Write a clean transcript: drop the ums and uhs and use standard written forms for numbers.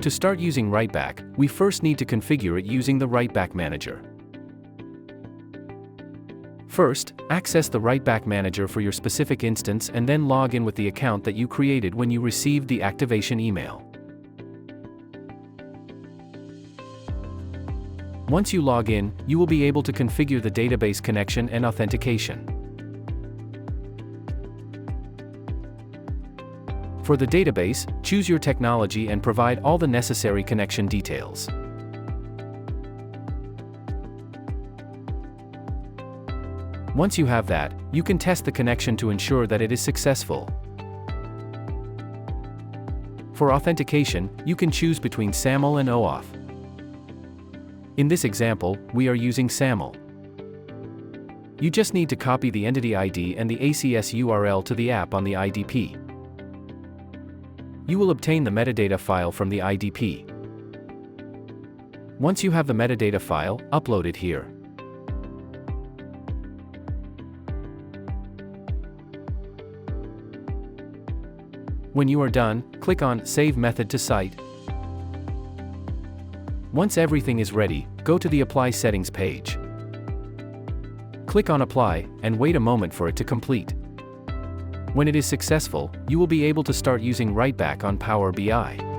To start using Writeback, we first need to configure it using the Writeback Manager. First, access the Writeback Manager for your specific instance and then log in with the account that you created when you received the activation email. Once you log in, you will be able to configure the database connection and authentication. For the database, choose your technology and provide all the necessary connection details. Once you have that, you can test the connection to ensure that it is successful. For authentication, you can choose between SAML and OAuth. In this example, we are using SAML. You just need to copy the entity ID and the ACS URL to the app on the IDP. You will obtain the metadata file from the IDP. Once you have the metadata file, upload it here. When you are done, click on Save Method to Site. Once everything is ready, go to the Apply Settings page. Click on Apply, and wait a moment for it to complete. When it is successful, you will be able to start using Writeback on Power BI.